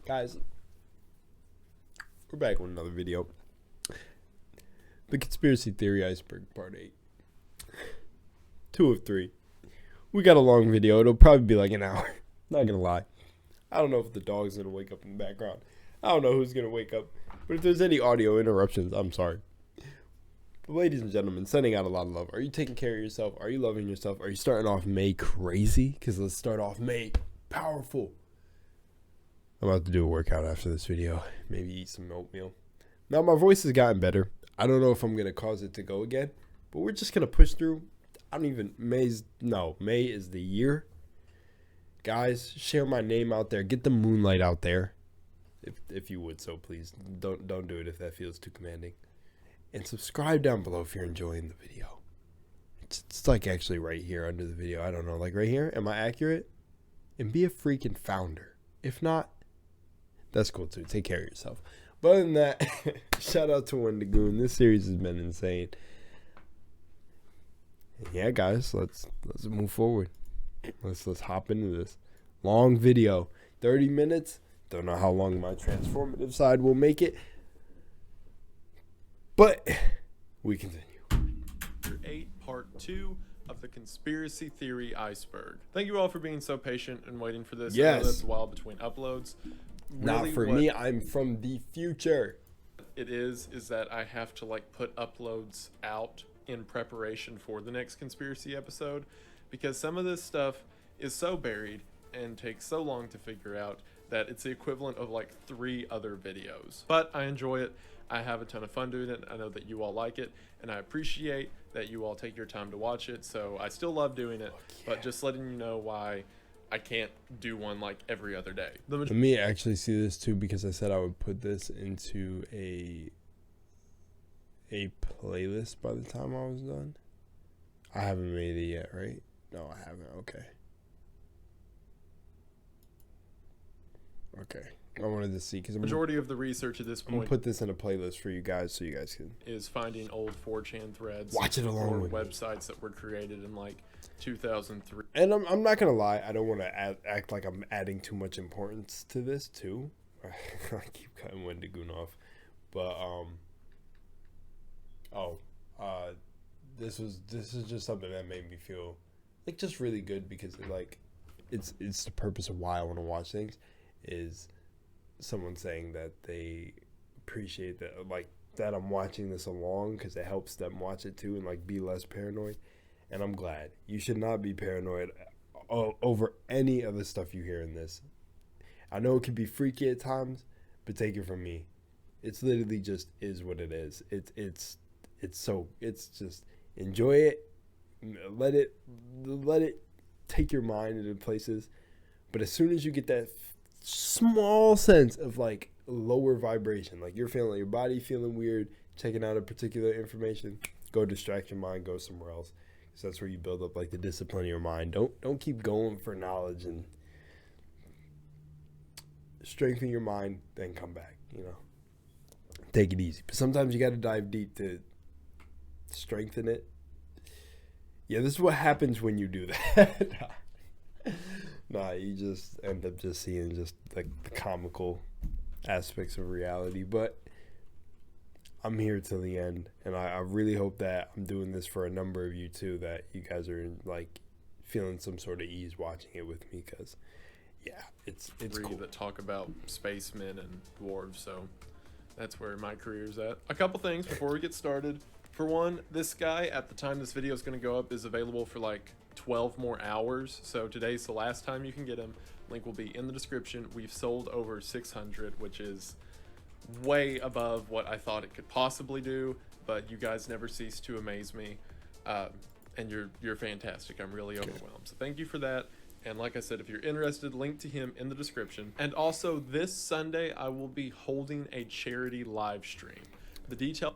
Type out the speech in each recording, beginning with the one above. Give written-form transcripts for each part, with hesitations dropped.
Guys, we're back with another video. The Conspiracy Theory Iceberg Part 8. 2 of 3. We got a long video. It'll probably be like an hour. Not gonna lie. I don't know if the dog's gonna wake up in the background. I don't know who's gonna wake up. But if there's any audio interruptions, I'm sorry. But ladies and gentlemen, sending out a lot of love. Are you taking care of yourself? Are you loving yourself? Are you starting off May crazy? Because let's start off May powerful. I'm about to do a workout after this video. Maybe eat some oatmeal. Now, my voice has gotten better. I don't know if I'm going to cause it to go again. But we're just going to push through. May is the year. Guys, share my name out there. Get the moonlight out there. If you would, so please. Don't do it if that feels too commanding. And subscribe down below if you're enjoying the video. It's like actually right here under the video. I don't know. Like right here. Am I accurate? And be a freaking founder. If not, that's cool too. Take care of yourself. But other than that, shout out to Wendigoon. This series has been insane. And yeah, guys, let's move forward. Let's hop into this long video. 30 minutes. Don't know how long my transformative side will make it. But we continue. 8 Part 2 of the Conspiracy Theory Iceberg. Thank you all for being so patient and waiting for this. Yes. I know that's a while between uploads. Not for me. I'm from the future. It is that I have to like put uploads out in preparation for the next conspiracy episode, because some of this stuff is so buried and takes so long to figure out that it's the equivalent of like 3 other videos. But I enjoy it. I have a ton of fun doing it. I know that you all like it, and I appreciate that you all take your time to watch it. So I still love doing it, but just letting you know why I can't do one like every other day. Let me actually see this too, because I said I would put this into a playlist by the time I was done. I haven't made it yet, right? No, I haven't. Okay. I wanted to see, because the majority of the research at this point, I'm gonna put this in a playlist for you guys so you guys can is finding old 4chan threads, watch it along with websites that were created in like 2003. And I'm not gonna lie, I don't want to act like I'm adding too much importance to this too. I keep cutting Wendigoon off, but this is just something that made me feel like just really good, because it's the purpose of why I want to watch things is someone saying that they appreciate that I'm watching this along, because it helps them watch it too and like be less paranoid. And I'm glad. You should not be paranoid over any of the stuff you hear in this. I know it can be freaky at times, but take it from me, it's literally just is what it is. It's just enjoy it. Let it take your mind into places. But as soon as you get that small sense of like lower vibration, like you're feeling your body feeling weird, checking out a particular information, go distract your mind, go somewhere else, because that's where you build up like the discipline of your mind. Don't keep going for knowledge, and strengthen your mind, then come back. Take it easy, but sometimes you got to dive deep to strengthen it. Yeah, this is what happens when you do that. Nah, you just end up just seeing just like the comical aspects of reality. But I'm here till the end, and I really hope that I'm doing this for a number of you too, that you guys are like feeling some sort of ease watching it with me, because yeah, it's cool. That talk about spacemen and dwarves, so that's where my career's at. A couple things before we get started. For one, this guy, at the time this video is going to go up, is available for like 12 more hours. So today's the last time you can get him. Link will be in the description. We've sold over 600, which is way above what I thought it could possibly do. But you guys never cease to amaze me. And you're fantastic. I'm really overwhelmed. So thank you for that. And like I said, if you're interested, link to him in the description. And also this Sunday, I will be holding a charity live stream. The detail...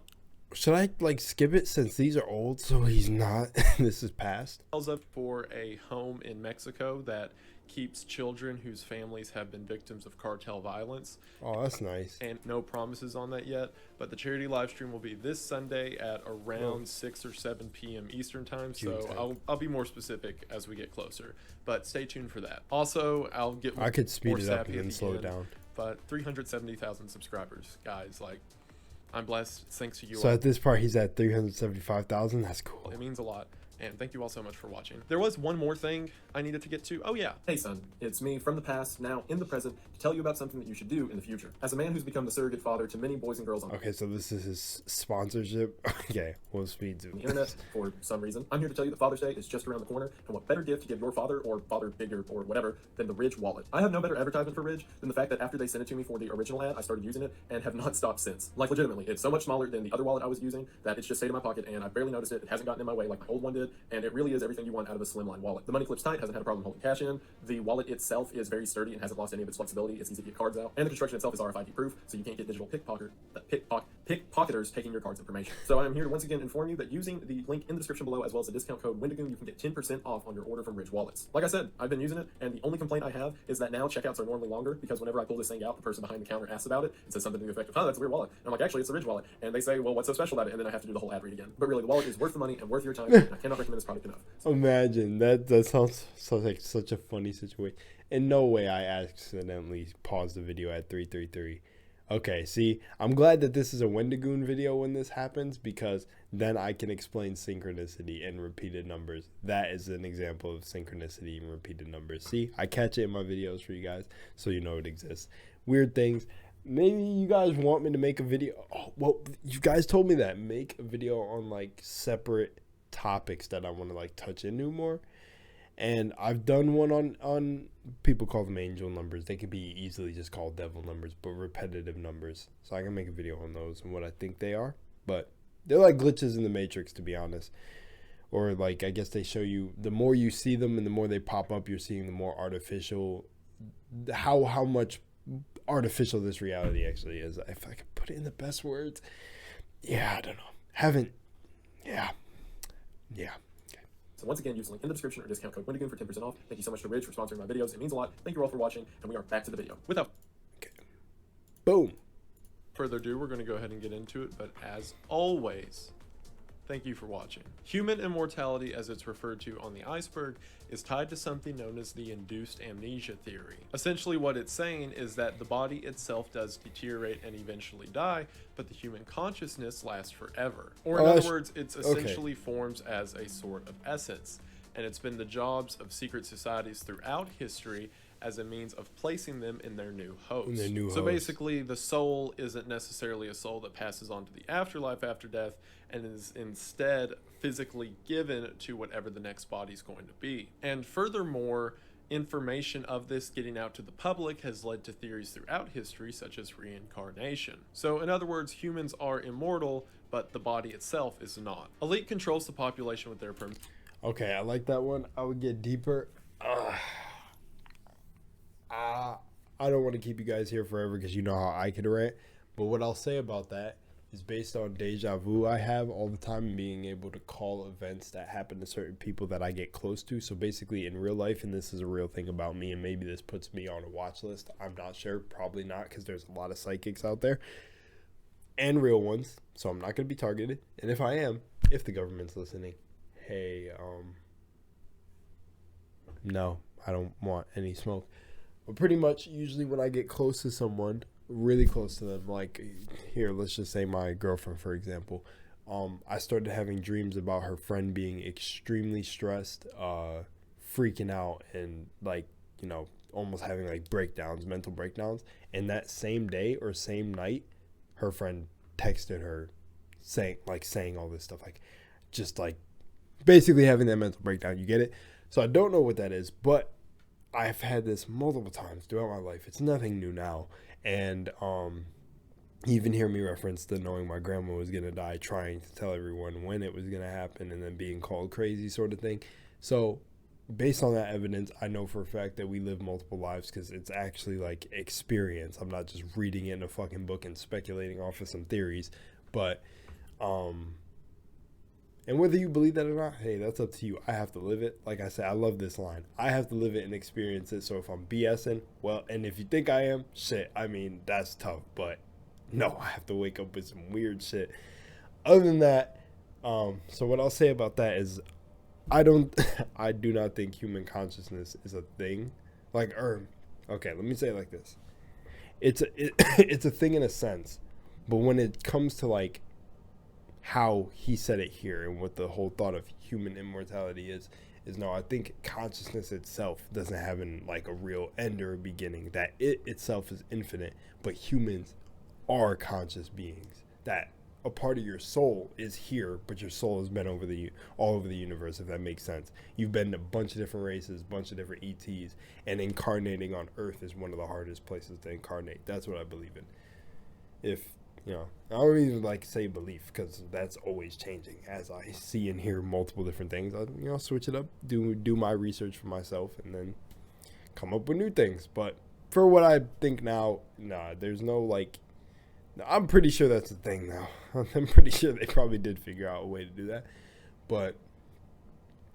Should I like skip it since these are old, so he's not? This is past. Up for a home in Mexico that keeps children whose families have been victims of cartel violence. Oh, that's nice. And no promises on that yet, but the charity live stream will be this Sunday at around 6 or 7 p.m. Eastern time. So I'll be more specific as we get closer, but stay tuned for that. Also, I'll get I could speed it up and then slow it down. but 370,000 subscribers, guys. Like, I'm blessed. Thanks to you So all. at this part, he's at 375,000. That's cool. It means a lot. And thank you all so much for watching. There was one more thing I needed to get to. Oh yeah. Hey son, it's me from the past, now in the present, to tell you about something that you should do in the future. As a man who's become the surrogate father to many boys and girls on Okay, so this is his sponsorship. Okay, we'll speed to the internet for some reason, I'm here to tell you that Father's Day is just around the corner, and what better gift to give your father or father figure or whatever than the Ridge wallet. I have no better advertisement for Ridge than the fact that after they sent it to me for the original ad, I started using it and have not stopped since. Like legitimately, it's so much smaller than the other wallet I was using that it's just stayed in my pocket and I barely noticed it. It hasn't gotten in my way like my old one did, and it really is everything you want out of a slimline wallet. The money clips tight, hasn't had a problem holding cash in. The wallet itself is very sturdy and hasn't lost any of its flexibility. It's easy to get cards out, and the construction itself is RFID proof, so you can't get digital pickpocketers taking your card's information. So I am here to once again inform you that using the link in the description below, as well as the discount code Wendigoon, you can get 10% off on your order from Ridge Wallets. Like I said, I've been using it, and the only complaint I have is that now checkouts are normally longer, because whenever I pull this thing out, the person behind the counter asks about it and says something to the effect of, "Oh, that's a weird wallet." And I'm like, "Actually, it's a Ridge wallet." And they say, "Well, what's so special about it?" And then I have to do the whole ad read again. But really, the wallet is worth the money and worth your time, and I cannot recommend this product enough. Imagine that sounds like such a funny situation. In no way I accidentally paused the video at 333. Okay, see, I'm glad that this is a Wendigoon video when this happens, because then I can explain synchronicity and repeated numbers. That is an example of synchronicity and repeated numbers. See, I catch it in my videos for you guys, so you know it exists. Weird things. Maybe you guys want me to make a video. Oh, well, you guys told me that. Make a video on like separate topics that I want to like touch into more. And I've done one on people call them angel numbers. They could be easily just called devil numbers, but repetitive numbers. So I can make a video on those and what I think they are. But they're like glitches in the Matrix, to be honest. Or like, I guess they show you, the more you see them and the more they pop up, you're seeing the more artificial, how much artificial this reality actually is. If I could put it in the best words. Yeah, I don't know. Yeah. So once again, use the link in the description or discount code Wendigoon for 10% off. Thank you so much to Ridge for sponsoring my videos. It means a lot. Thank you all for watching, and we are back to the video. Without Boom. further ado, we're going to go ahead and get into it. But as always, thank you for watching. Human immortality, as it's referred to on the Iceberg, is tied to something known as the induced amnesia theory. Essentially what it's saying is that the body itself does deteriorate and eventually die, but the human consciousness lasts forever. Or in other words, it's essentially forms as a sort of essence. And it's been the jobs of secret societies throughout history as a means of placing them in their new host. So basically, the soul isn't necessarily a soul that passes on to the afterlife after death, and is instead physically given to whatever the next body's going to be. And furthermore, information of this getting out to the public has led to theories throughout history, such as reincarnation. So in other words, humans are immortal, but the body itself is not. Elite controls the population with their Okay, I like that one. I would get deeper. I don't want to keep you guys here forever because you know how I could rant. But what I'll say about that is based on deja vu I have all the time and being able to call events that happen to certain people that I get close to. So basically in real life, and this is a real thing about me, and maybe this puts me on a watch list. I'm not sure. Probably not, because there's a lot of psychics out there and real ones. So I'm not going to be targeted. And if I am, if the government's listening, hey, no, I don't want any smoke. But pretty much usually when I get close to someone, really close to them, like here, let's just say my girlfriend, for example, I started having dreams about her friend being extremely stressed, freaking out, and like, you know, almost having like breakdowns, mental breakdowns. And that same day or same night, her friend texted her saying all this stuff, like just like basically having that mental breakdown. You get it? So I don't know what that is, but I've had this multiple times throughout my life. It's nothing new now. And you even hear me reference the knowing my grandma was going to die, trying to tell everyone when it was going to happen, and then being called crazy sort of thing. So based on that evidence, I know for a fact that we live multiple lives, because it's actually like experience. I'm not just reading it in a fucking book and speculating off of some theories. But and whether you believe that or not, hey, that's up to you. I have to live it. Like I said, I love this line. I have to live it and experience it. So if I'm BSing, well, and if you think I am, shit, I mean, that's tough. But no, I have to wake up with some weird shit. Other than that, so what I'll say about that is I do not think human consciousness is a thing. Like, okay, let me say it like this. it's a thing in a sense, but when it comes to like how he said it here and what the whole thought of human immortality is no, I think consciousness itself doesn't have like a real end or a beginning, that it itself is infinite, but humans are conscious beings, that a part of your soul is here, but your soul has been all over the universe, if that makes sense. You've been to a bunch of different races, bunch of different ETs, and incarnating on Earth is one of the hardest places to incarnate. That's what I believe in. If, you know, I don't even like say belief, because that's always changing. As I see and hear multiple different things, I'll, you know, switch it up, do my research for myself, and then come up with new things. But for what I think now, nah, there's no like, I'm pretty sure that's the thing now. I'm pretty sure they probably did figure out a way to do that. But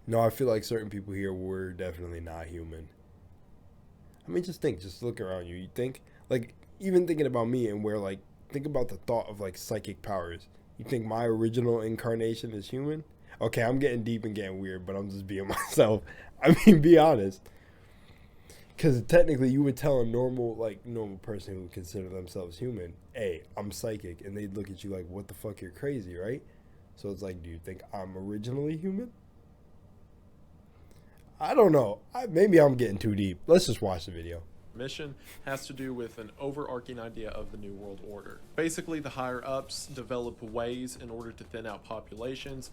no, I feel like certain people here were definitely not human. I mean, just look around you. You think, like, even thinking about me and where, like, think about the thought of, like, psychic powers. You think my original incarnation is human? Okay, I'm getting deep and getting weird, but I'm just being myself. I mean, be honest. Because technically, you would tell a normal person who would consider themselves human, hey, I'm psychic, and they'd look at you like, what the fuck, you're crazy, right? So it's like, do you think I'm originally human? I don't know. Maybe I'm getting too deep. Let's just watch the video. Mission has to do with an overarching idea of the New World Order. Basically, the higher ups develop ways in order to thin out populations,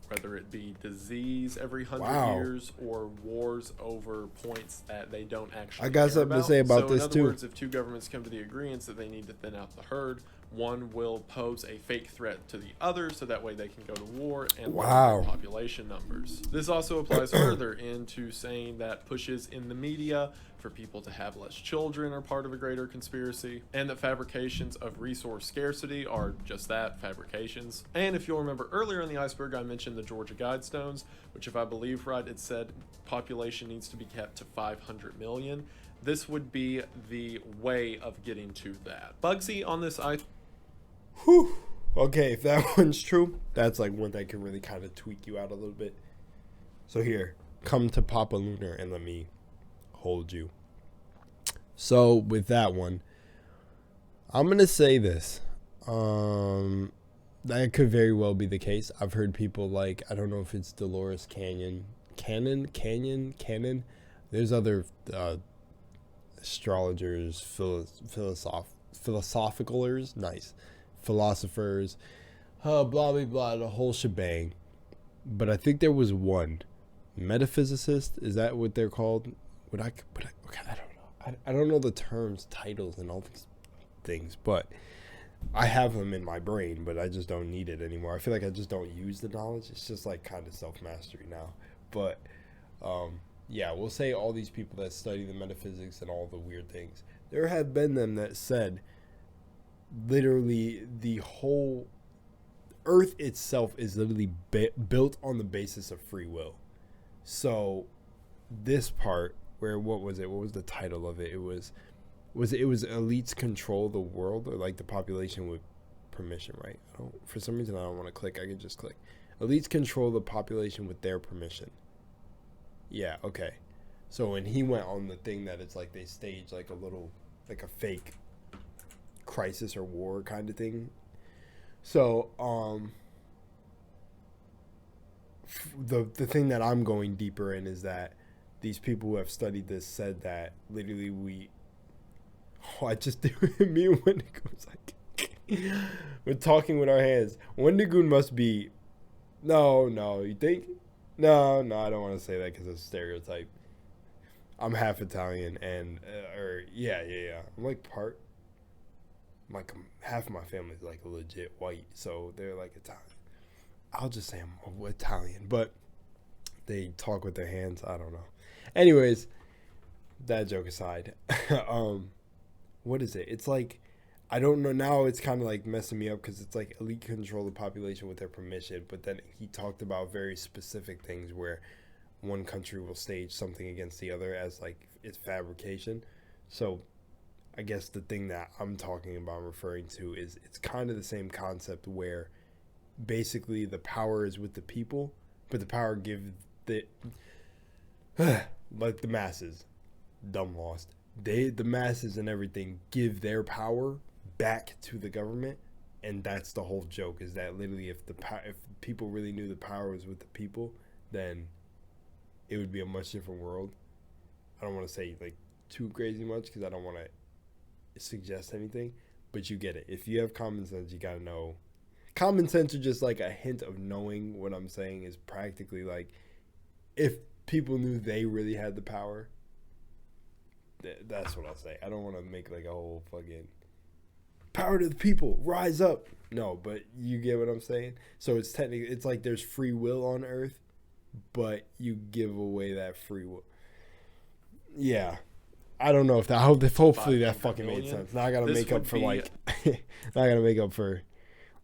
whether it be disease every 100 years or wars over points that they don't actually I got something to say about this too. In other words, if two governments come to the agreement that they need to thin out the herd, one will pose a fake threat to the other, so that way they can go to war and lower population numbers. This also applies further into saying that pushes in the media for people to have less children are part of a greater conspiracy, and that fabrications of resource scarcity are just that, fabrications. And if you'll remember earlier in the Iceberg, I mentioned the Georgia Guidestones, which, if I believe right, it said population needs to be kept to 500 million. This would be the way of getting to that. Bugsy on this Whew. Okay, if that one's true, that's like one that can really kind of tweak you out a little bit. So here, come to Papa Lunar and let me hold you. So with that one, I'm gonna say this. That could very well be the case. I've heard people like, I don't know if it's Dolores Cannon. There's other astrologers, philosophicalers, nice, philosophers, blah blah blah, the whole shebang. But I think there was one metaphysicist. Is that what they're called? Okay, I don't know. I don't know the terms, titles, and all these things, but I have them in my brain, but I just don't need it anymore. I feel like I just don't use the knowledge. It's just like kind of self-mastery now. But yeah, we'll say all these people that study the metaphysics and all the weird things, there have been them that said literally the whole Earth itself is literally built on the basis of free will. So this part where, what was the title of it? It was elites control the world, or like the population with permission, right? For some reason I don't want to click. I can just click. Elites control the population with their permission. Yeah, okay. So when he went on the thing that it's like they stage like a fake crisis or war kind of thing. So the thing that I'm going deeper in is that these people who have studied this said that literally I just do it. Me and Wendigoon's like we're talking with our hands. Wendigoon must be no, you think? No, I don't want to say that because it's a stereotype. I'm half Italian and yeah. I'm like half of my family's like legit white, so they're like Italian. I'll just say I'm Italian, but they talk with their hands. I don't know. Anyways, that joke aside, what is it? It's like, I don't know. Now it's kind of like messing me up because it's like elite control the population with their permission. But then he talked about very specific things where one country will stage something against the other as like it's fabrication. So I guess the thing that I'm talking about, referring to, is it's kind of the same concept where basically the power is with the people, but the power gives the like the masses. Dumb lost. the masses and everything give their power back to the government, and that's the whole joke. Is that literally if people really knew the power was with the people, then it would be a much different world. I don't want to say like too crazy much because I don't want to suggest anything, but you get it. If you have common sense, you gotta know. Common sense or just like a hint of knowing what I'm saying is practically like if people knew they really had the power. That's what I'll say. I don't want to make like a whole fucking power to the people, rise up. No, but you get what I'm saying. So it's technically it's like there's free will on Earth, but you give away that free will. Yeah, I don't know if that. Hopefully that fucking made sense. Now I gotta make up for like. Now I gotta make up for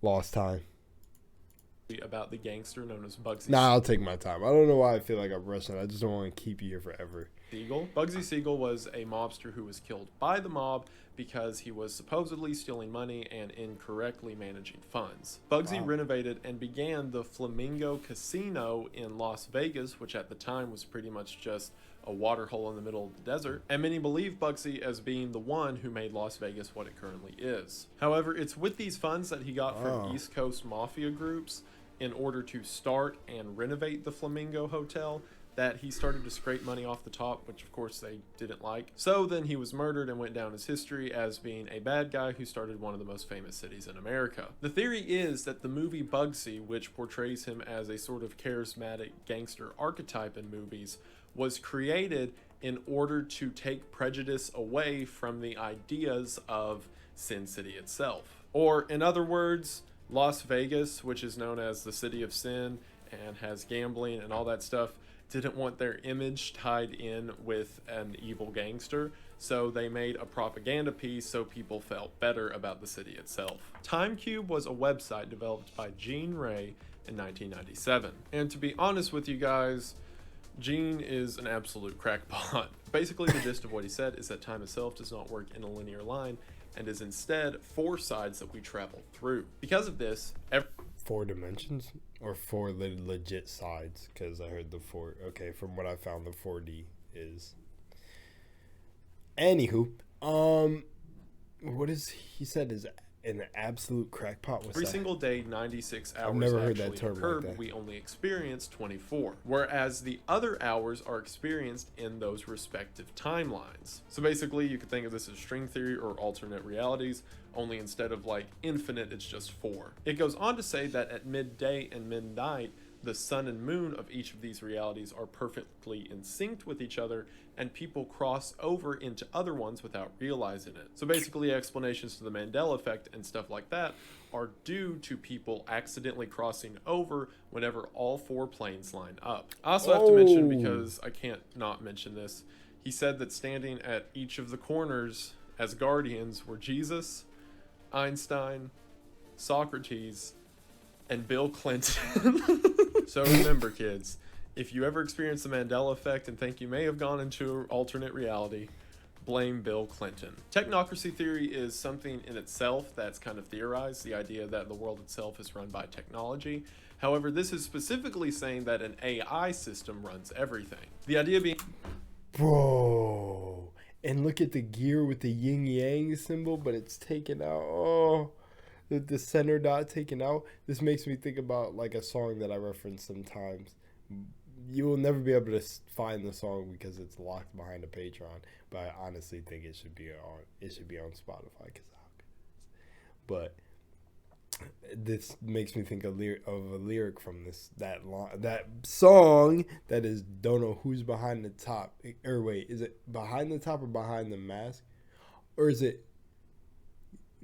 lost time. About the gangster known as Bugsy. Nah, I'll take my time. I don't know why I feel like I'm rushing. I just don't want to keep you here forever. Siegel. Bugsy Siegel was a mobster who was killed by the mob because he was supposedly stealing money and incorrectly managing funds. Bugsy renovated and began the Flamingo Casino in Las Vegas, which at the time was pretty much just a water hole in the middle of the desert, and many believe Bugsy as being the one who made Las Vegas what it currently is. However, it's with these funds that he got from East Coast mafia groups in order to start and renovate the Flamingo Hotel that he started to scrape money off the top, which of course they didn't like. So then he was murdered and went down as history as being a bad guy who started one of the most famous cities in America. The theory is that the movie Bugsy, which portrays him as a sort of charismatic gangster archetype in movies, was created in order to take prejudice away from the ideas of Sin City itself. Or in other words, Las Vegas, which is known as the city of sin and has gambling and all that stuff, didn't want their image tied in with an evil gangster, so they made a propaganda piece so people felt better about the city itself. TimeCube was a website developed by Gene Ray in 1997. And to be honest with you guys, Gene is an absolute crackpot. Basically, the gist of what he said is that time itself does not work in a linear line and is instead 4 sides that we travel through. Because of this, 4 dimensions or 4 legit sides? Because I heard the 4. Okay, from what I found, the 4D is. Anywho, what is he said is an absolute crackpot? Every single day, 96 hours. I've never heard that term occur, like that. We only experience 24, whereas the other hours are experienced in those respective timelines. So basically, you could think of this as string theory or alternate realities, only instead of like infinite, it's just 4. It goes on to say that at midday and midnight, the sun and moon of each of these realities are perfectly in sync with each other, and people cross over into other ones without realizing it. So basically, explanations to the Mandela effect and stuff like that are due to people accidentally crossing over whenever all 4 planes line up. I also have to mention, because I can't not mention this, he said that standing at each of the corners as guardians were Jesus, Einstein, Socrates, and Bill Clinton. So remember, kids, if you ever experience the Mandela effect and think you may have gone into an alternate reality, blame Bill Clinton. Technocracy theory is something in itself that's kind of theorized, the idea that the world itself is run by technology. However, this is specifically saying that an AI system runs everything. The idea being... Bro, and look at the gear with the yin-yang symbol, but it's taken out. Oh, the center dot taken out. This makes me think about like a song that I reference sometimes. You will never be able to find the song because it's locked behind a Patreon, but I honestly think it should be on Spotify because of how good it is. But this makes me think of a lyric from that song that is don't know who's behind the top. Or wait, is it behind the top or behind the mask? Or is it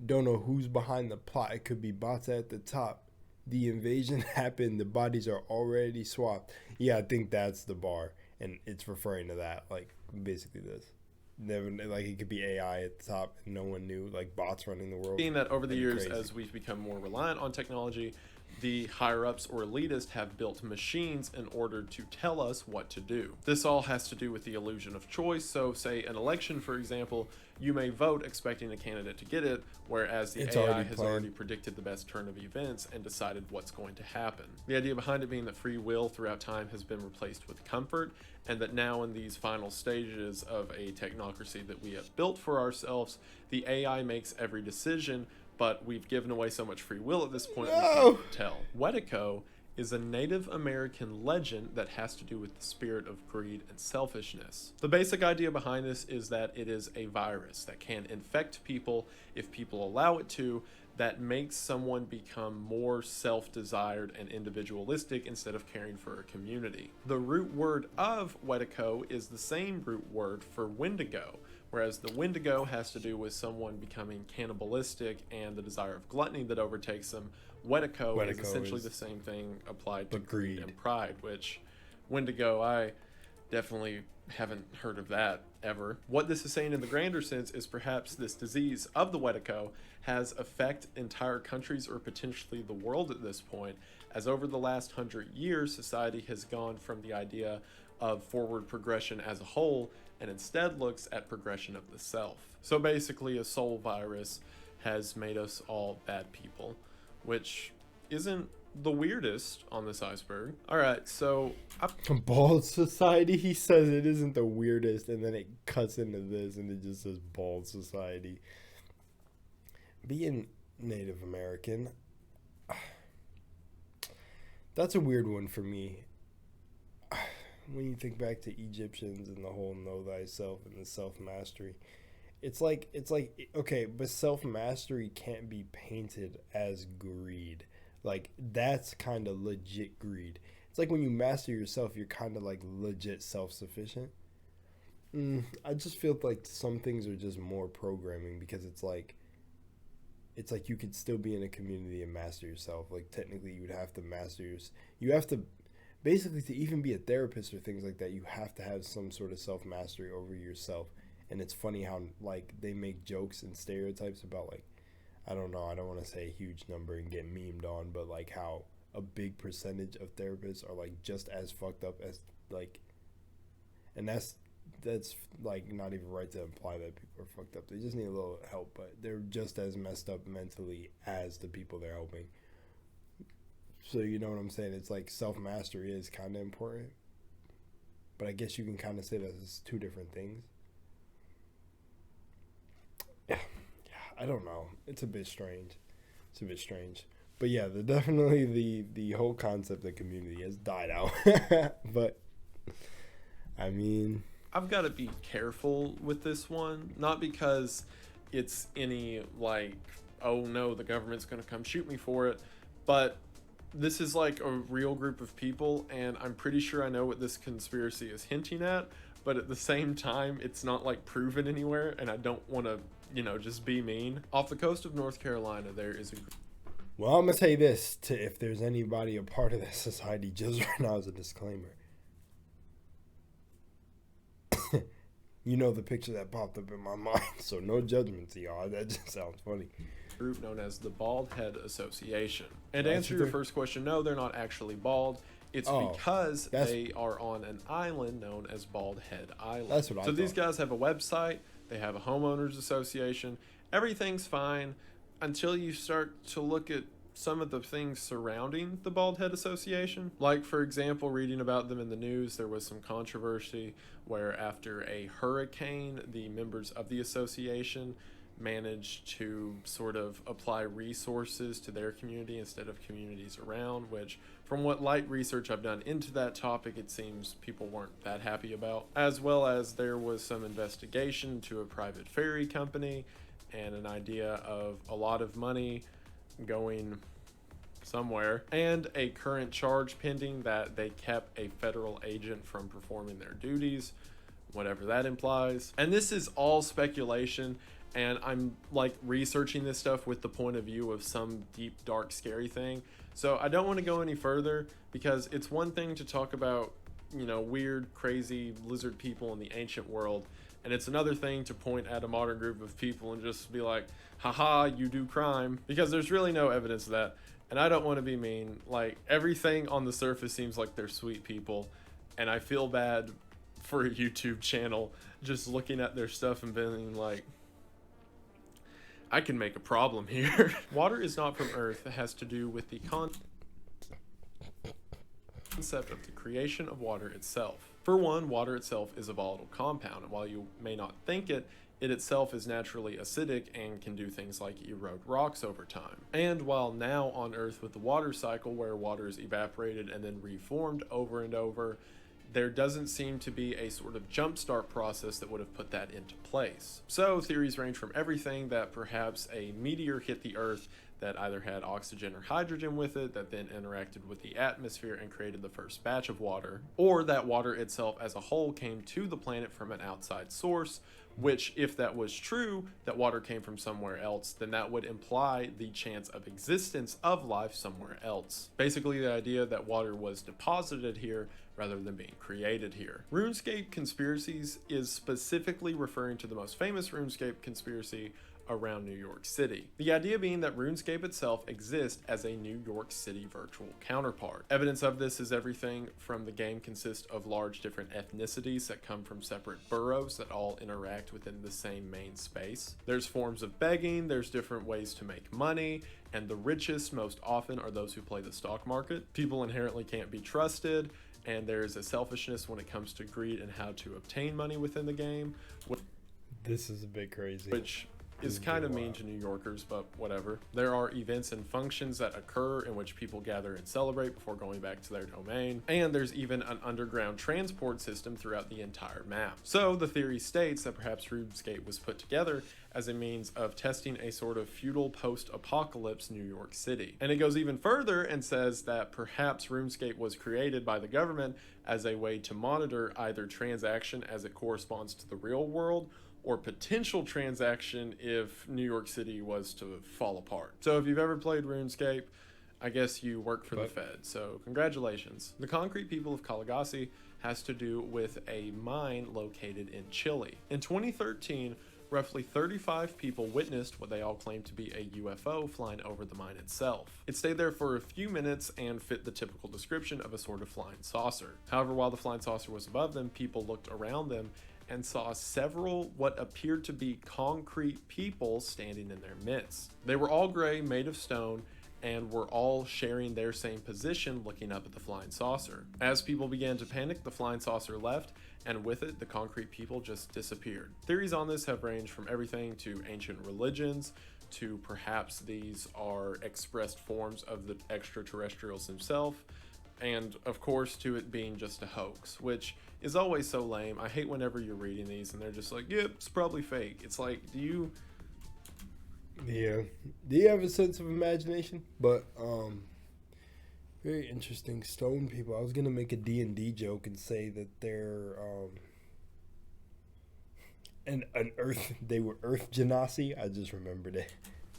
don't know who's behind the plot? It could be bots at the top. The invasion happened. The bodies are already swapped. Yeah, I think that's the bar, and it's referring to that. Like basically this. Never, like it could be AI at the top and no one knew, like bots running the world. Being that over the years, as we've become more reliant on technology, The higher-ups or elitists have built machines in order to tell us what to do. This all has to do with the illusion of choice. So say an election, for example, you may vote expecting a candidate to get it, whereas the AI has already predicted the best turn of events and decided what's going to happen. The idea behind it being that free will throughout time has been replaced with comfort, and that now in these final stages of a technocracy that we have built for ourselves, the AI makes every decision, but we've given away so much free will at this point we can't tell. Whatico is a Native American legend that has to do with the spirit of greed and selfishness. The basic idea behind this is that it is a virus that can infect people if people allow it to, that makes someone become more self-desired and individualistic instead of caring for a community. The root word of Whatico is the same root word for Wendigo, whereas the Wendigo has to do with someone becoming cannibalistic and the desire of gluttony that overtakes them. Whatico is essentially the same thing applied to greed and pride, which Wendigo, I definitely haven't heard of that ever. What this is saying in the grander sense is perhaps this disease of the Whatico has affected entire countries or potentially the world at this point, as over the last 100 years, society has gone from the idea of forward progression as a whole and instead looks at progression of the self. So basically a soul virus has made us all bad people, which isn't the weirdest on this iceberg. All right, so bald society, he says it isn't the weirdest, and then it cuts into this and it just says bald society. Being Native American, that's a weird one for me. When you think back to Egyptians and the whole know thyself and the self-mastery, it's like okay, but self-mastery can't be painted as greed. Like, that's kind of legit greed. It's like when you master yourself, you're kind of like legit self-sufficient. I just feel like some things are just more programming, because it's like you could still be in a community and master yourself. Like, technically you would have to master you have to basically, to even be a therapist or things like that, you have to have some sort of self-mastery over yourself. And it's funny how, like, they make jokes and stereotypes about, like, I don't know, I don't want to say a huge number and get memed on, but, like, how a big percentage of therapists are, like, just as fucked up as, like, and that's like, not even right to imply that people are fucked up. They just need a little help, but they're just as messed up mentally as the people they're helping. So you know what I'm saying? It's like self-mastery is kind of important, but I guess you can kind of say that it's two different things. Yeah, I don't know. It's a bit strange. But yeah, definitely the whole concept of community has died out. But I mean, I've got to be careful with this one, not because it's any like, oh no, the government's going to come shoot me for it, but this is like a real group of people, and I'm pretty sure I know what this conspiracy is hinting at, but at the same time, it's not like proven anywhere, and I don't want to, just be mean. Off the coast of North Carolina, there is a... Well, I'm going to say this, if there's anybody a part of that society, just right now as a disclaimer. You know the picture that popped up in my mind, so no judgment to y'all. That just sounds funny. Group known as the Bald Head Association. And to answer your first question, no, they're not actually bald. It's because they are on an island known as Bald Head Island. That's what I thought. These guys have a website. They have a homeowners association. Everything's fine until you start to look at some of the things surrounding the Bald Head Association. Like, for example, reading about them in the news, there was some controversy where after a hurricane, the members of the association managed to sort of apply resources to their community instead of communities around, which from what light research I've done into that topic, it seems people weren't that happy about. As well as there was some investigation to a private ferry company and an idea of a lot of money going somewhere, and a current charge pending that they kept a federal agent from performing their duties, whatever that implies. And this is all speculation, and I'm like researching this stuff with the point of view of some deep, dark, scary thing. So I don't want to go any further, because it's one thing to talk about, weird, crazy lizard people in the ancient world, and it's another thing to point at a modern group of people and just be like, haha, you do crime, because there's really no evidence of that. And I don't want to be mean. Like, everything on the surface seems like they're sweet people. And I feel bad for a YouTube channel just looking at their stuff and being like, I can make a problem here. Water is not from Earth. It has to do with the concept of the creation of water itself. For one, water itself is a volatile compound, and while you may not think it, it itself is naturally acidic and can do things like erode rocks over time. And while now on Earth with the water cycle, where water is evaporated and then reformed over and over, there doesn't seem to be a sort of jumpstart process that would have put that into place. So theories range from everything that perhaps a meteor hit the Earth that either had oxygen or hydrogen with it that then interacted with the atmosphere and created the first batch of water, or that water itself as a whole came to the planet from an outside source, which, if that was true, that water came from somewhere else, then that would imply the chance of existence of life somewhere else. Basically, the idea that water was deposited here rather than being created here. RuneScape conspiracies is specifically referring to the most famous RuneScape conspiracy around New York City. The idea being that RuneScape itself exists as a New York City virtual counterpart. Evidence of this is everything from the game consists of large different ethnicities that come from separate boroughs that all interact within the same main space. There's forms of begging, there's different ways to make money, and the richest most often are those who play the stock market. People inherently can't be trusted, and there's a selfishness when it comes to greed and how to obtain money within the game. This is a bit crazy. Which is kind of mean to New Yorkers, but whatever. There are events and functions that occur in which people gather and celebrate before going back to their domain, and there's even an underground transport system throughout the entire map. So the theory states that perhaps RuneScape was put together as a means of testing a sort of feudal post-apocalypse New York City. And it goes even further and says that perhaps RuneScape was created by the government as a way to monitor either transaction as it corresponds to the real world, or potential transaction if New York City was to fall apart. So if you've ever played RuneScape, I guess you work for the Fed, so congratulations. The concrete people of Causation has to do with a mine located in Chile. In 2013, roughly 35 people witnessed what they all claimed to be a UFO flying over the mine itself. It stayed there for a few minutes and fit the typical description of a sort of flying saucer. However, while the flying saucer was above them, people looked around them and saw several what appeared to be concrete people standing in their midst. They were all gray, made of stone, and were all sharing their same position looking up at the flying saucer. As people began to panic, the flying saucer left, and with it, the concrete people just disappeared. Theories on this have ranged from everything to ancient religions, to perhaps these are expressed forms of the extraterrestrials themselves, and of course to it being just a hoax, which is always so lame. I hate whenever you're reading these and they're just like, yep, it's probably fake. It's like, do you have a sense of imagination? But very interesting. Stone people. I was gonna make a D&D joke and say that they're they were Earth Genasi. I just remembered it.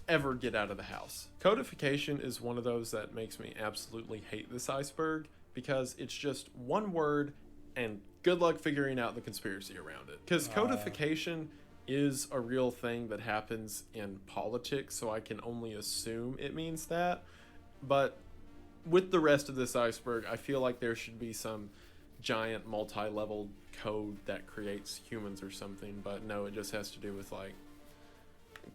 ever get out of the house? Codification is one of those that makes me absolutely hate this iceberg, because it's just one word and good luck figuring out the conspiracy around it. Because codification is a real thing that happens in politics, so I can only assume it means that. But with the rest of this iceberg, I feel like there should be some giant multi-level code that creates humans or something, but no, it just has to do with like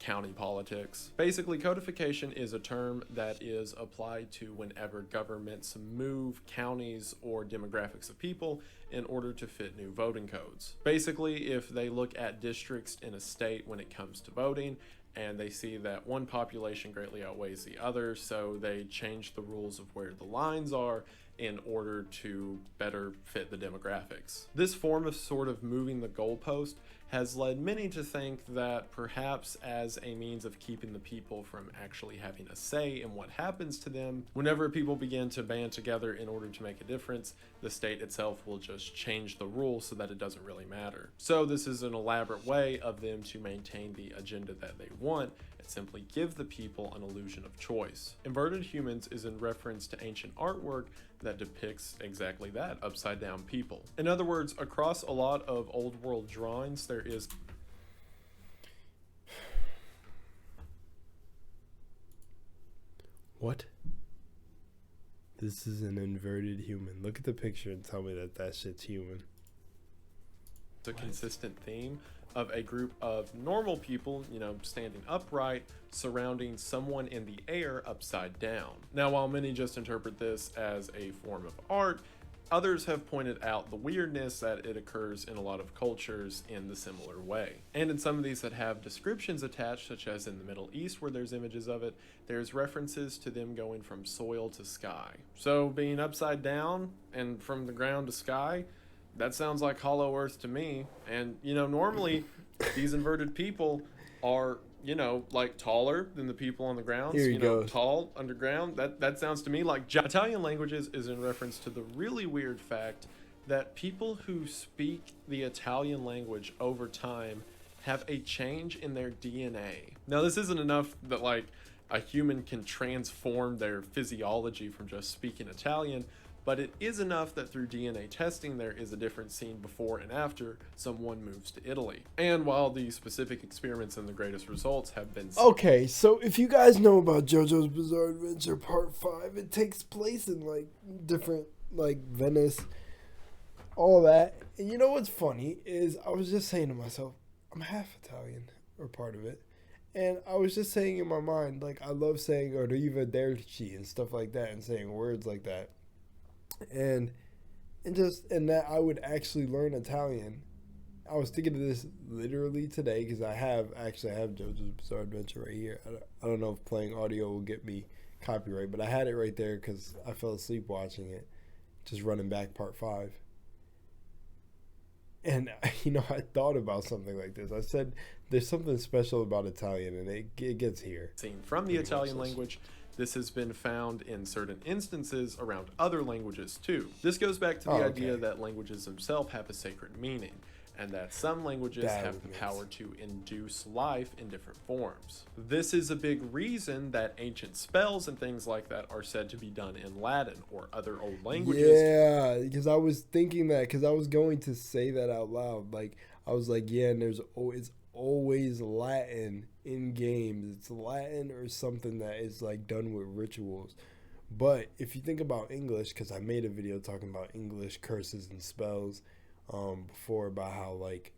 county politics. Basically, codification is a term that is applied to whenever governments move counties or demographics of people in order to fit new voting codes. Basically, if they look at districts in a state when it comes to voting and they see that one population greatly outweighs the other, so they change the rules of where the lines are in order to better fit the demographics. This form of sort of moving the goalpost has led many to think that perhaps as a means of keeping the people from actually having a say in what happens to them, whenever people begin to band together in order to make a difference, the state itself will just change the rules so that it doesn't really matter. So this is an elaborate way of them to maintain the agenda that they want and simply give the people an illusion of choice. Inverted humans is in reference to ancient artwork that depicts exactly that, upside down people. In other words, across a lot of old world drawings, there is what? This is an inverted human. Look at the picture and tell me that that shit's human. It's a consistent theme of a group of normal people, you know, standing upright, surrounding someone in the air upside down. Now, while many just interpret this as a form of art, others have pointed out the weirdness that it occurs in a lot of cultures in the similar way. And in some of these that have descriptions attached, such as in the Middle East where there's images of it, there's references to them going from soil to sky. So being upside down and from the ground to sky, that sounds like Hollow Earth to me. And, you know, normally these inverted people are, you know, like taller than the people on the ground. Here you know, goes. tall underground. That sounds to me like Italian languages is in reference to the really weird fact that people who speak the Italian language over time have a change in their DNA. Now, this isn't enough that like a human can transform their physiology from just speaking Italian, but it is enough that through DNA testing there is a difference seen before and after someone moves to Italy. And while the specific experiments and the greatest results have been Okay, so if you guys know about JoJo's Bizarre Adventure Part 5, it takes place in like different, like Venice, all that. And you know what's funny is I was just saying to myself, I'm half Italian, or part of it. And I was just saying in my mind, like, I love saying arrivederci and stuff like that and saying words like that. And that I would actually learn Italian. I was thinking of this literally today because I have JoJo's Bizarre Adventure right here. I don't know if playing audio will get me copyright, but I had it right there because I fell asleep watching it, just running back part 5. And, you know, I thought about something like this. I said, there's something special about Italian, and it gets here. Seen from the Italian language. This has been found in certain instances around other languages too. This goes back to the idea that languages themselves have a sacred meaning, and that some languages have the power to induce life in different forms. This is a big reason that ancient spells and things like that are said to be done in Latin or other old languages. Yeah, because I was thinking that, because I was going to say that out loud. Like, I was like, yeah, and it's always Latin in games. It's Latin or something that is like done with rituals. But if you think about English, because I made a video talking about English curses and spells before, about how, like,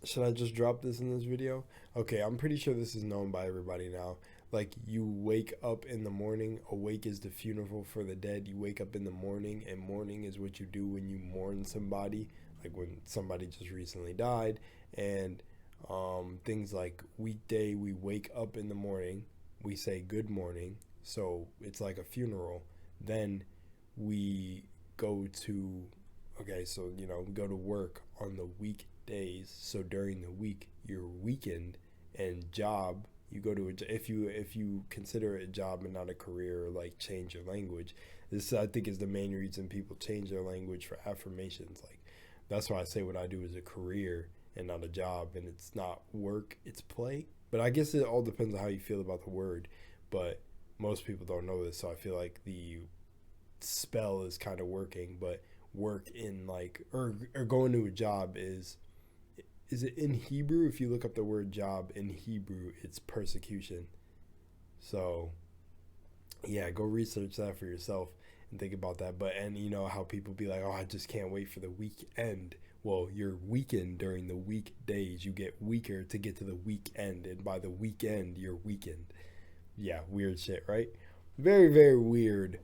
should I just drop this in this video? Okay, I'm pretty sure this is known by everybody now. Like, you wake up in the morning. Awake is the funeral for the dead. You wake up in the morning, and mourning is what you do when you mourn somebody, like when somebody just recently died. And things like weekday, we wake up in the morning, we say good morning, so it's like a funeral. Then we go to, okay, so, you know, we go to work on the weekdays, so during the week, your weekend. And job, you go to if you consider it a job and not a career, or like change your language. This, I think, is the main reason people change their language for affirmations. Like, that's why I say what I do is a career and not a job, and it's not work, it's play. But I guess it all depends on how you feel about the word. But most people don't know this, so I feel like the spell is kind of working. But work in, like, or going to a job is it in Hebrew? If you look up the word job in Hebrew, it's persecution. So yeah, go research that for yourself and think about that. But, and you know how people be like, oh, I just can't wait for the weekend. Well, you're weakened during the weekdays. You get weaker to get to the weekend, and by the weekend, you're weakened. Yeah, weird shit, right? Very, very weird.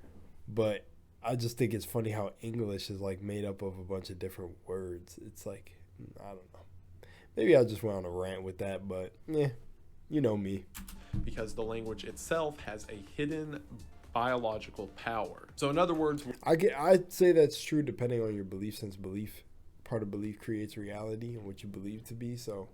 But I just think it's funny how English is like made up of a bunch of different words. It's like, I don't know. Maybe I just went on a rant with that, but yeah, you know me. Because the language itself has a hidden biological power. So in other words, I'd say that's true depending on your belief, since part of belief creates reality and what you believe to be. So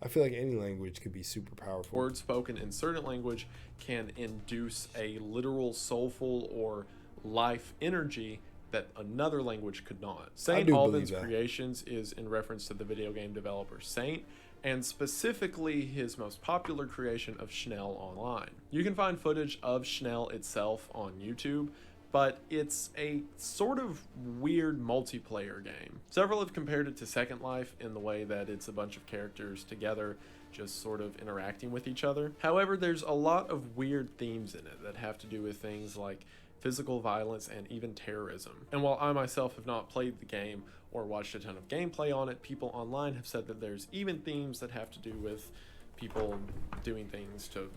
I feel like any language could be super powerful. Words spoken in certain language can induce a literal soulful or life energy that another language could not. Saint Alban's Creations is in reference to the video game developer Saint, and specifically his most popular creation of Schnell online. You can find footage of Schnell itself on YouTube, but it's a sort of weird multiplayer game. Several have compared it to Second Life in the way that it's a bunch of characters together just sort of interacting with each other. However, there's a lot of weird themes in it that have to do with things like physical violence, and even terrorism. And while I myself have not played the game or watched a ton of gameplay on it, people online have said that there's even themes that have to do with people doing things to,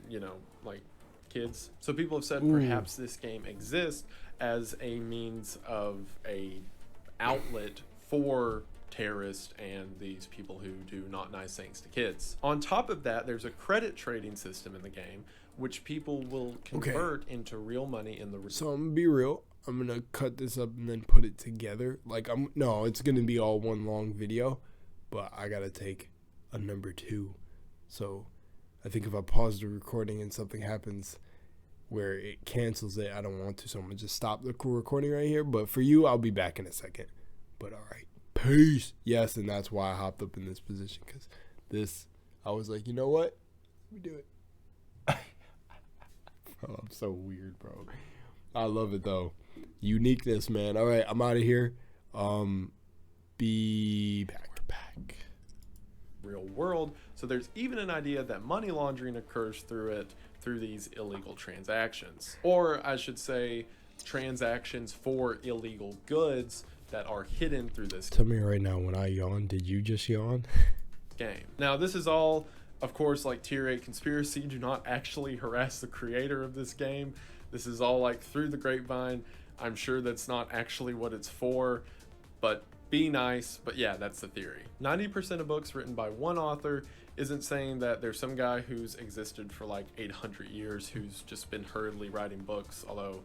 you know, like kids. So people have said perhaps this game exists as a means of a outlet for terrorists and these people who do not nice things to kids. On top of that, there's a credit trading system in the game which people will convert into real money in the So I'm gonna be real. I'm gonna cut this up and then put it together. Like it's gonna be all one long video, but I gotta take a number 2. So I think if I pause the recording and something happens where it cancels it, I don't want to, so I'm gonna just stop the recording right here. But for you, I'll be back in a second. But all right, peace. Yes, and that's why I hopped up in this position, because I was like, you know what? Let me do it. Bro, I'm so weird, bro. I love it though. Uniqueness, man. All right, I'm out of here. Be back. We're back. Real world. So there's even an idea that money laundering occurs through these illegal transactions, or I should say transactions for illegal goods that are hidden through this. Tell me right now, when I yawn, did you just yawn? Game. Now this is all, of course, like tier 8 conspiracy. Do not actually harass the creator of this game. This is all like through the grapevine. I'm sure that's not actually what it's for, but be nice. But yeah, that's the theory. 90% of books written by one author isn't saying that there's some guy who's existed for like 800 years who's just been hurriedly writing books, although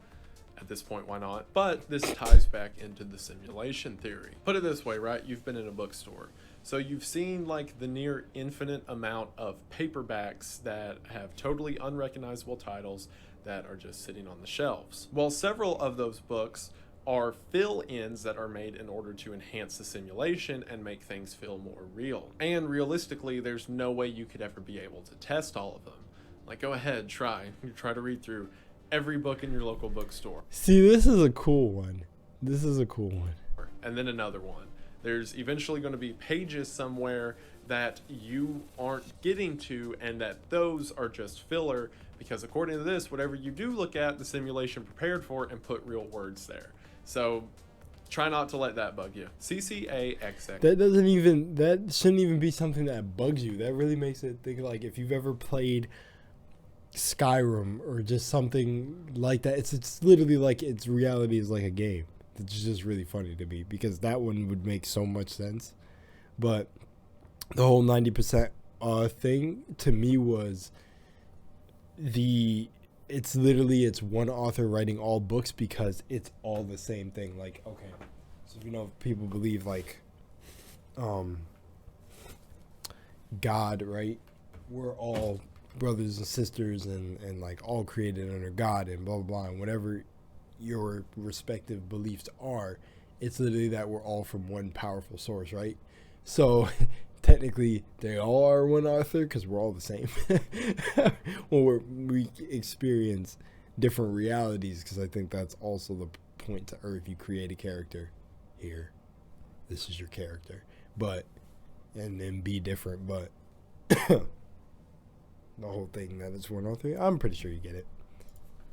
at this point, why not? But this ties back into the simulation theory. Put it this way, right? You've been in a bookstore. So you've seen like the near infinite amount of paperbacks that have totally unrecognizable titles that are just sitting on the shelves. Well, several of those books are fill-ins that are made in order to enhance the simulation and make things feel more real. And realistically, there's no way you could ever be able to test all of them. Like, go ahead, try to read through every book in your local bookstore. See, this is a cool one. And then another one. There's eventually going to be pages somewhere that you aren't getting to, and that those are just filler, because according to this, whatever you do look at, the simulation prepared for and put real words there. So try not to let that bug you. CCAXX. That shouldn't even be something that bugs you. That really makes it think like if you've ever played Skyrim or just something like that. It's literally like its reality is like a game. It's just really funny to me because that one would make so much sense. But the whole 90% thing to me was it's one author writing all books because it's all the same thing. Like, okay, so if people believe like God, right? We're all brothers and sisters and like all created under God and blah blah blah, and whatever your respective beliefs are, it's literally that we're all from one powerful source, right? So technically they all are one author because we're all the same. Well, we experience different realities, because I think that's also the point to Earth. You create a character here, this is your character, and then be different, but the whole thing that it's one author, I'm pretty sure you get it.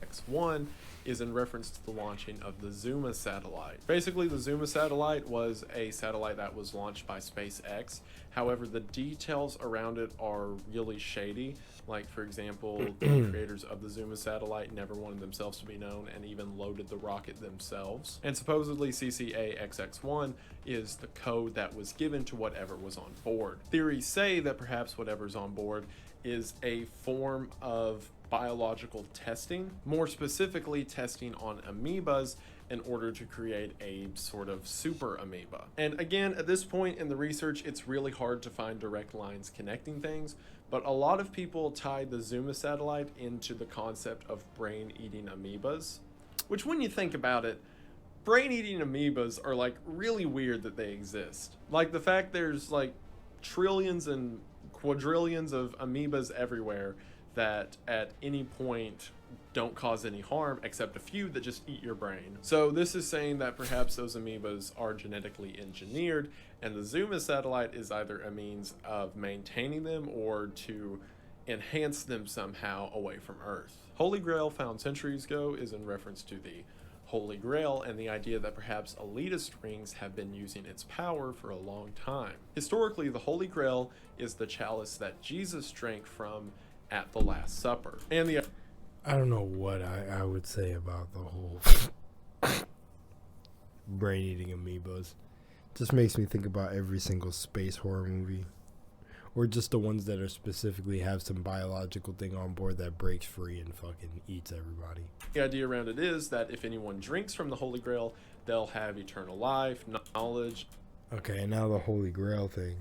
X1 is in reference to the launching of the Zuma satellite. Basically, the Zuma satellite was a satellite that was launched by SpaceX. However, the details around it are really shady. Like, for example, the creators of the Zuma satellite never wanted themselves to be known and even loaded the rocket themselves. And supposedly CCAXX1 is the code that was given to whatever was on board. Theories say that perhaps whatever's on board is a form of biological testing, more specifically testing on amoebas in order to create a sort of super amoeba. And again, at this point in the research, it's really hard to find direct lines connecting things, but a lot of people tied the Zuma satellite into the concept of brain-eating amoebas, which when you think about it, brain-eating amoebas are like really weird that they exist. Like the fact there's like trillions and quadrillions of amoebas everywhere that at any point don't cause any harm except a few that just eat your brain. So this is saying that perhaps those amoebas are genetically engineered, and the Zuma satellite is either a means of maintaining them or to enhance them somehow away from Earth. Holy Grail, found centuries ago, is in reference to the Holy Grail and the idea that perhaps elitist rings have been using its power for a long time. Historically, the Holy Grail is the chalice that Jesus drank from at the Last Supper. And the I don't know what I would say about the whole brain eating amoebas. Just makes me think about every single space horror movie. Or just the ones that are specifically have some biological thing on board that breaks free and fucking eats everybody. The idea around it is that if anyone drinks from the Holy Grail, they'll have eternal life, knowledge. Okay, and now the Holy Grail thing.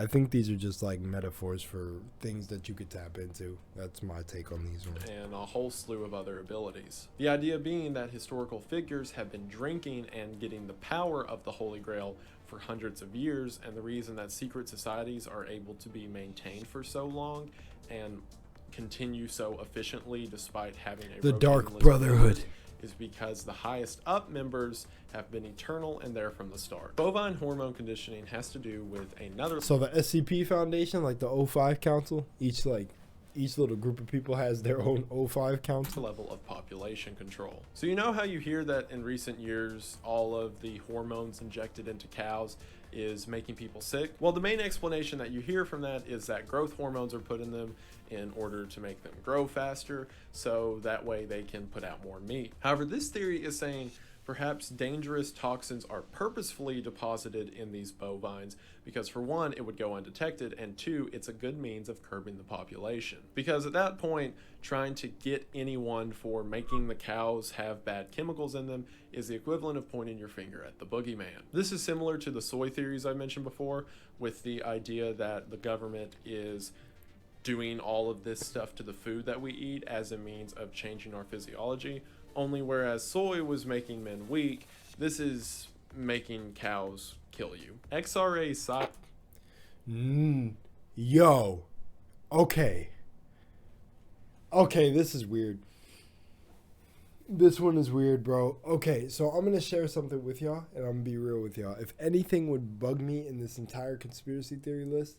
I think these are just like metaphors for things that you could tap into. That's my take on these ones. And a whole slew of other abilities. The idea being that historical figures have been drinking and getting the power of the Holy Grail for hundreds of years, and the reason that secret societies are able to be maintained for so long and continue so efficiently despite having a The rotating Dark list of Brotherhood members is because the highest up members have been eternal and there from the start. Bovine hormone conditioning has to do with another. So the SCP Foundation, like the O5 Council, each little group of people has their own O5 Council. Level of population control. So you know how you hear that in recent years all of the hormones injected into cows is making people sick? Well, the main explanation that you hear from that is that growth hormones are put in them in order to make them grow faster, so that way they can put out more meat. However, this theory is saying perhaps dangerous toxins are purposefully deposited in these bovines because, for one, it would go undetected, and two, it's a good means of curbing the population. Because at that point, trying to get anyone for making the cows have bad chemicals in them is the equivalent of pointing your finger at the boogeyman. This is similar to the soy theories I mentioned before, with the idea that the government is doing all of this stuff to the food that we eat as a means of changing our physiology. Only whereas soy was making men weak, this is making cows kill you. XRA side. Yo. Okay. Okay, this is weird. This one is weird, bro. Okay, so I'm going to share something with y'all, and I'm going to be real with y'all. If anything would bug me in this entire conspiracy theory list,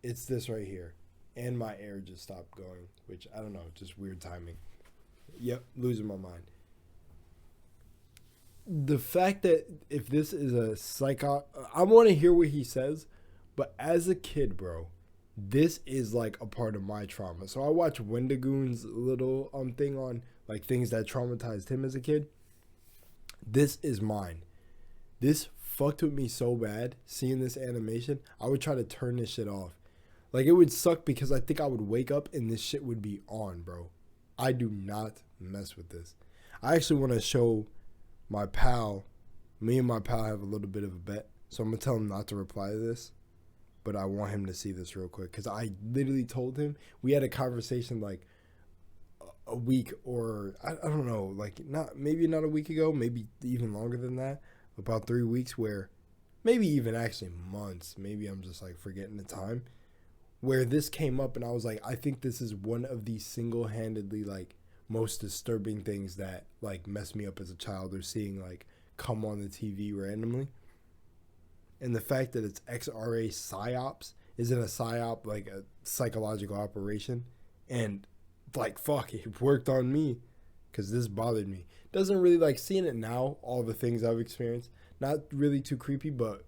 it's this right here. And my air just stopped going, which, I don't know, just weird timing. Yep, losing my mind. The fact that if this is a psycho... I want to hear what he says, but as a kid, bro, this is like a part of my trauma. So I watched Wendigoon's little thing on like things that traumatized him as a kid. This is mine. This fucked with me so bad, seeing this animation. I would try to turn this shit off. Like, it would suck because I think I would wake up and this shit would be on, bro. I do not mess with this. I actually want to show my pal. Me and my pal have a little bit of a bet. So I'm going to tell him not to reply to this. But I want him to see this real quick. Because I literally told him. We had a conversation like a week or, I don't know. Like, maybe not a week ago. Maybe even longer than that. About 3 weeks where, maybe even actually months. Maybe I'm just like forgetting the time. Where this came up and I was like, I think this is one of the single-handedly like most disturbing things that like messed me up as a child, or seeing like come on the TV randomly. And the fact that it's XRA psyops, isn't a psyop like a psychological operation, and like fuck, it worked on me because this bothered me. Doesn't really like seeing it now, all the things I've experienced, not really too creepy, but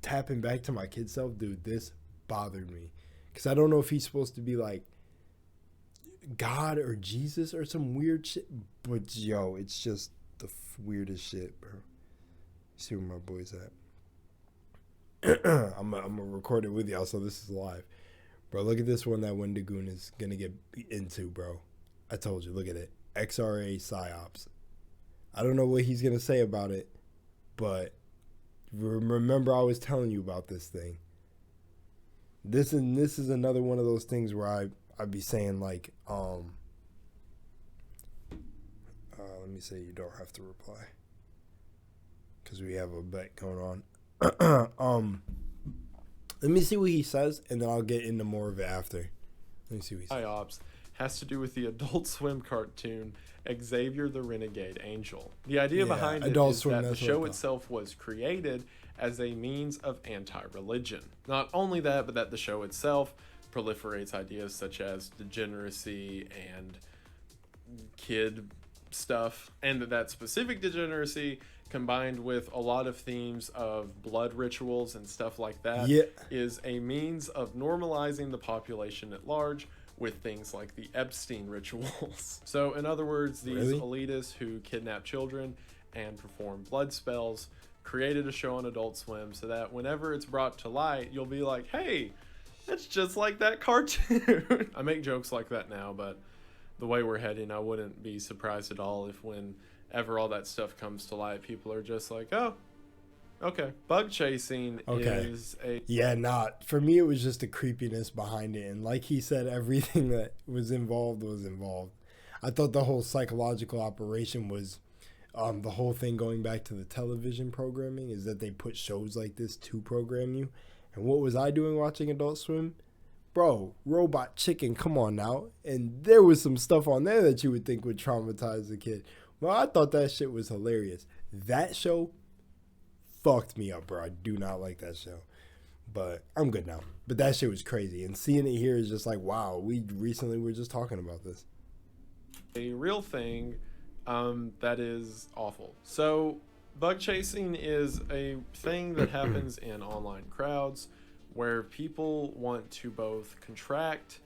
tapping back to my kid self, dude, this bothered me. Because I don't know if he's supposed to be like God or Jesus or some weird shit. But yo, it's just the weirdest shit, bro. See where my boy's at. I'm going to record it with y'all, so this is live. Bro, look at this one that Wendigoon is going to get into, bro. I told you, look at it. XRA PsyOps. I don't know what he's going to say about it, but remember I was telling you about this thing. This is another one of those things where I'd be saying like, let me say you don't have to reply because we have a bet going on. Let me see what he says, and then I'll get into more of it after. Let me see what he says. PsyOps has to do with the Adult Swim cartoon Xavier the Renegade Angel. The idea behind it is that the show itself was created as a means of anti-religion. Not only that, but that the show itself proliferates ideas such as degeneracy and kid stuff, and that specific degeneracy combined with a lot of themes of blood rituals and stuff like that is a means of normalizing the population at large with things like the Epstein rituals. So in other words, these elitists who kidnap children and perform blood spells created a show on Adult Swim so that whenever it's brought to light, you'll be like, hey, that's just like that cartoon. I make jokes like that now, but the way we're heading, I wouldn't be surprised at all if whenever all that stuff comes to light, people are just like, oh, okay. Bug chasing is a... Yeah, not. For me, it was just the creepiness behind it. And like he said, everything that was involved was involved. I thought the whole psychological operation was... the whole thing going back to the television programming is that they put shows like this to program you. And what was I doing watching Adult Swim? Bro, Robot Chicken, come on now. And there was some stuff on there that you would think would traumatize a kid. Well, I thought that shit was hilarious. That show fucked me up, bro. I do not like that show. But I'm good now. But that shit was crazy. And seeing it here is just like, wow, we recently were just talking about this. A real thing that is awful. So bug chasing is a thing that happens in online crowds where people want to both contract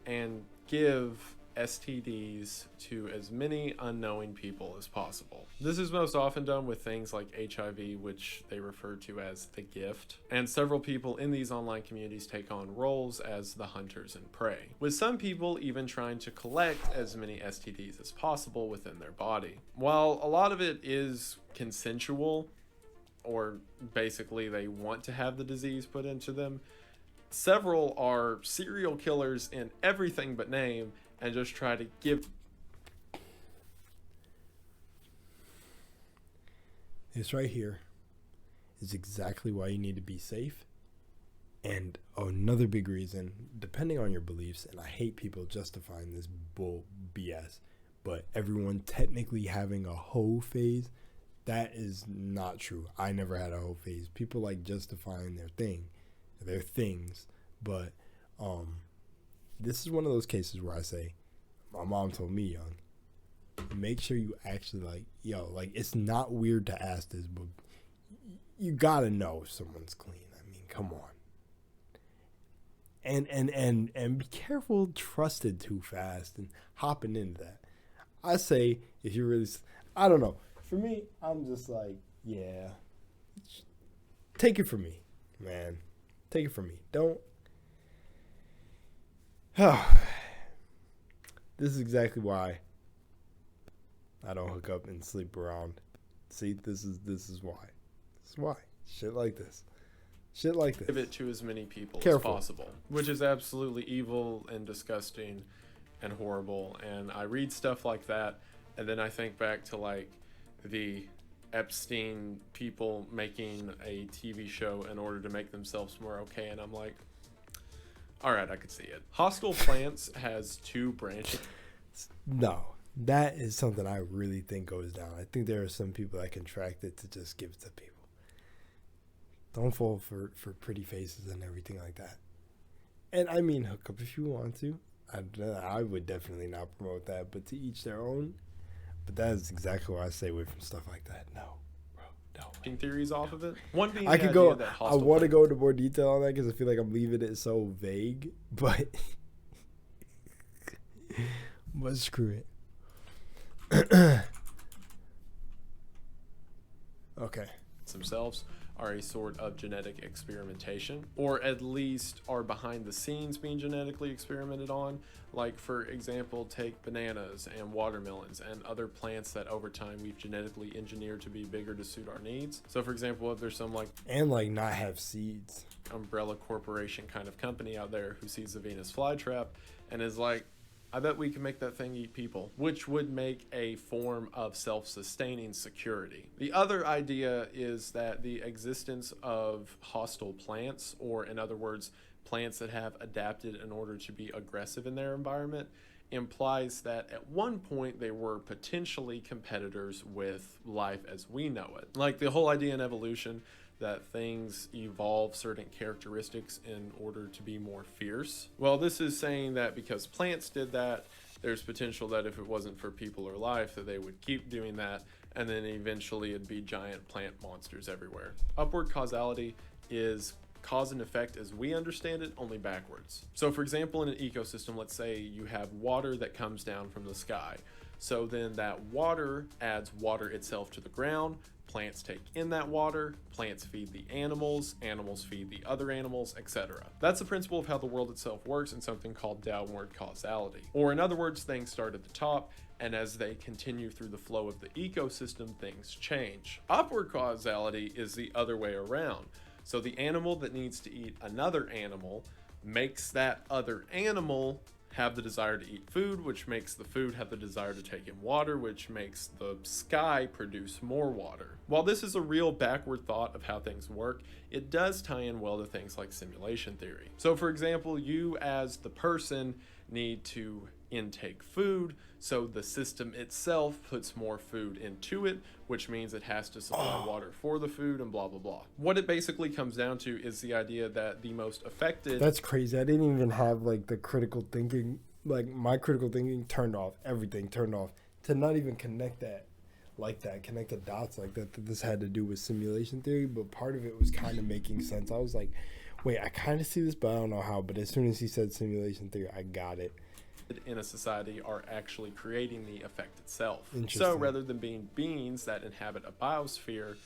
and give STDs to as many unknowing people as possible. This is most often done with things like HIV, which they refer to as the gift, and several people in these online communities take on roles as the hunters and prey, with some people even trying to collect as many STDs as possible within their body. While a lot of it is consensual, or basically they want to have the disease put into them, several are serial killers in everything but name and just try to give. This right here is exactly why you need to be safe. And another big reason, depending on your beliefs, and I hate people justifying this bull BS, but everyone technically having a hoe phase, that is not true. I never had a hoe phase. People like justifying their things, but this is one of those cases where I say, my mom told me young, make sure you actually like it's not weird to ask this, but you gotta know if someone's clean. I mean, come on. And be careful trusted too fast and hopping into that. I say if you really, I don't know. For me, I'm just like, yeah, take it from me, man. Take it from me. Don't. This is exactly why I don't hook up and sleep around. See, this is why. This is why. Shit like this. Give it to as many people as possible, which is absolutely evil and disgusting and horrible. And I read stuff like that, and then I think back to like the Epstein people making a TV show in order to make themselves more okay, and I'm like, all right, I could see it. Hostile Plants has 2 branches. No, that is something I really think goes down. I think there are some people that contract it to just give it to people. Don't fall for pretty faces and everything like that. And I mean, hook up if you want to. I would definitely not promote that, but to each their own. But that is exactly why I stay away from stuff like that. No, bro, no. Theories off of it. One being I could go. I want to go into more detail on that because I feel like I'm leaving it so vague. But screw it. Okay. Themselves are a sort of genetic experimentation, or at least are behind the scenes being genetically experimented on. Like, for example, take bananas and watermelons and other plants that over time we've genetically engineered to be bigger to suit our needs. So for example, if there's some not have seeds umbrella corporation kind of company out there who sees the Venus flytrap and is like, I bet we can make that thing eat people, which would make a form of self-sustaining security. The other idea is that the existence of hostile plants, or in other words, plants that have adapted in order to be aggressive in their environment, implies that at one point they were potentially competitors with life as we know it. Like the whole idea in evolution that things evolve certain characteristics in order to be more fierce. Well, this is saying that because plants did that, there's potential that if it wasn't for people or life, that they would keep doing that, and then eventually it'd be giant plant monsters everywhere. Upward causality is cause and effect as we understand it, only backwards. So for example, in an ecosystem, let's say you have water that comes down from the sky. So then that water adds water itself to the ground. Plants take in that water, plants feed the animals, animals feed the other animals, etc. That's the principle of how the world itself works in something called downward causality. Or in other words, things start at the top, and as they continue through the flow of the ecosystem, things change. Upward causality is the other way around. So the animal that needs to eat another animal makes that other animal have the desire to eat food, which makes the food have the desire to take in water, which makes the sky produce more water. While this is a real backward thought of how things work, it does tie in well to things like simulation theory. So for example, you as the person need to intake food, so the system itself puts more food into it, which means it has to supply water for the food and blah blah blah. What it basically comes down to is the idea that the most affected... That's crazy. I didn't even have like the critical thinking, like my critical thinking turned off, everything turned off, to not even connect that like that, connect the dots like that this had to do with simulation theory. But part of it was kind of making sense. I was like, wait, I kind of see this, but I don't know how. But as soon as he said simulation theory, I got it. In a society are actually creating the effect itself. So rather than being beings that inhabit a biosphere,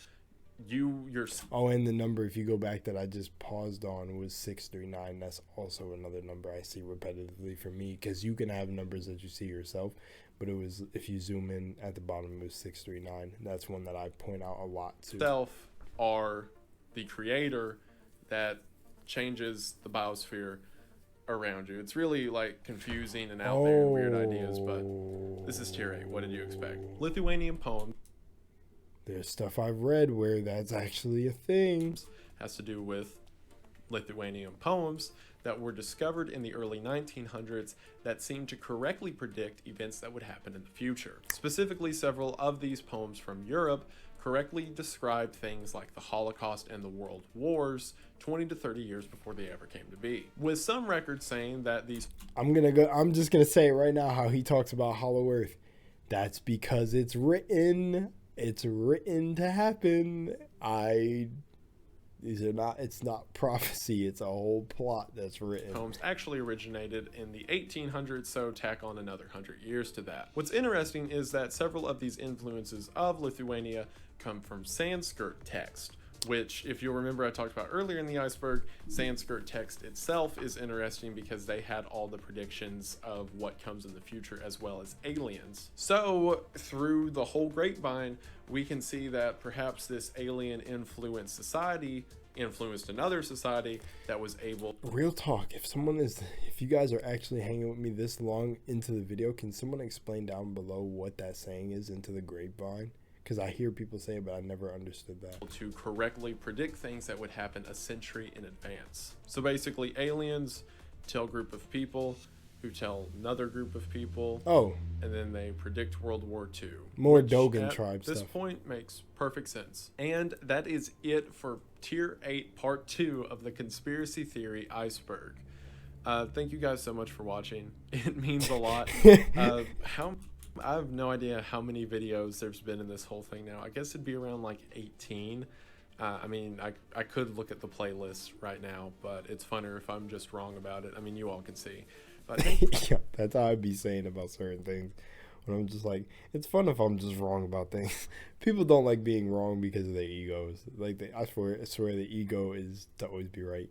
you're... Oh, and the number, if you go back, that I just paused on was 639. That's also another number I see repetitively for me, because you can have numbers that you see yourself, but it was, if you zoom in at the bottom, it was 639. That's one that I point out a lot too. Self are the creator that changes the biosphere around you. It's really like confusing and out there and weird ideas, but this is tier 8. What did you expect? Lithuanian poem. There's stuff I've read where that's actually a thing. Has to do with Lithuanian poems that were discovered in the early 1900s that seem to correctly predict events that would happen in the future. Specifically, several of these poems from Europe correctly described things like the Holocaust and the World Wars 20 to 30 years before they ever came to be. With some records saying that these... I'm just gonna say it right now how he talks about Hollow Earth. That's because it's written. It's written to happen. It's not prophecy, it's a whole plot that's written. Poems actually originated in the 1800s, so tack on another 100 years to that. What's interesting is that several of these influences of Lithuania come from Sanskrit text, which, if you'll remember, I talked about earlier in the Iceberg. Sanskrit text itself is interesting because they had all the predictions of what comes in the future as well as aliens. So through the whole grapevine, we can see that perhaps this alien influenced society influenced another society that was able... Real talk, if you guys are actually hanging with me this long into the video, can someone explain down below what that saying is, into the grapevine? Because I hear people say it, but I never understood that. To correctly predict things that would happen a century in advance. So basically, aliens tell a group of people who tell another group of people. Oh. And then they predict World War II. More Dogen tribe stuff. This point makes perfect sense. And that is it for Tier 8 Part 2 of the Conspiracy Theory Iceberg. Thank you guys so much for watching. It means a lot. I have no idea how many videos there's been in this whole thing now. I guess it'd be around like 18. I mean, I could look at the playlist right now, but it's funner if I'm just wrong about it. I mean, you all can see. But yeah, that's how I'd be saying about certain things. When I'm just like, it's fun if I'm just wrong about things. People don't like being wrong because of their egos. Like, I swear the ego is to always be right.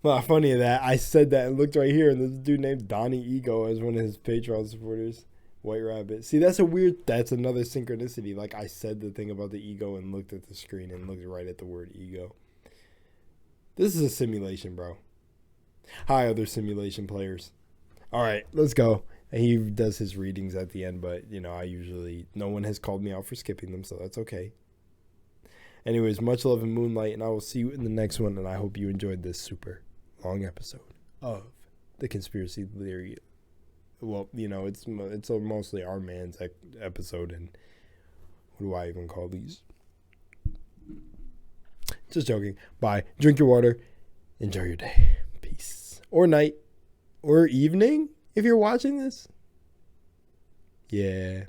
Well, funny that I said that and looked right here, and this dude named Donnie Ego as one of his Patreon supporters. White Rabbit. See, that's another synchronicity. Like, I said the thing about the ego and looked at the screen and looked right at the word ego. This is a simulation, bro. Hi, other simulation players. All right, let's go. And he does his readings at the end, but, no one has called me out for skipping them, so that's okay. Anyways, much love and moonlight, and I will see you in the next one, and I hope you enjoyed this super long episode of the Conspiracy Theory. Well, it's mostly our man's episode, and what do I even call these? Just joking. Bye. Drink your water. Enjoy your day. Peace. Or night. Or evening if you're watching this. Yeah.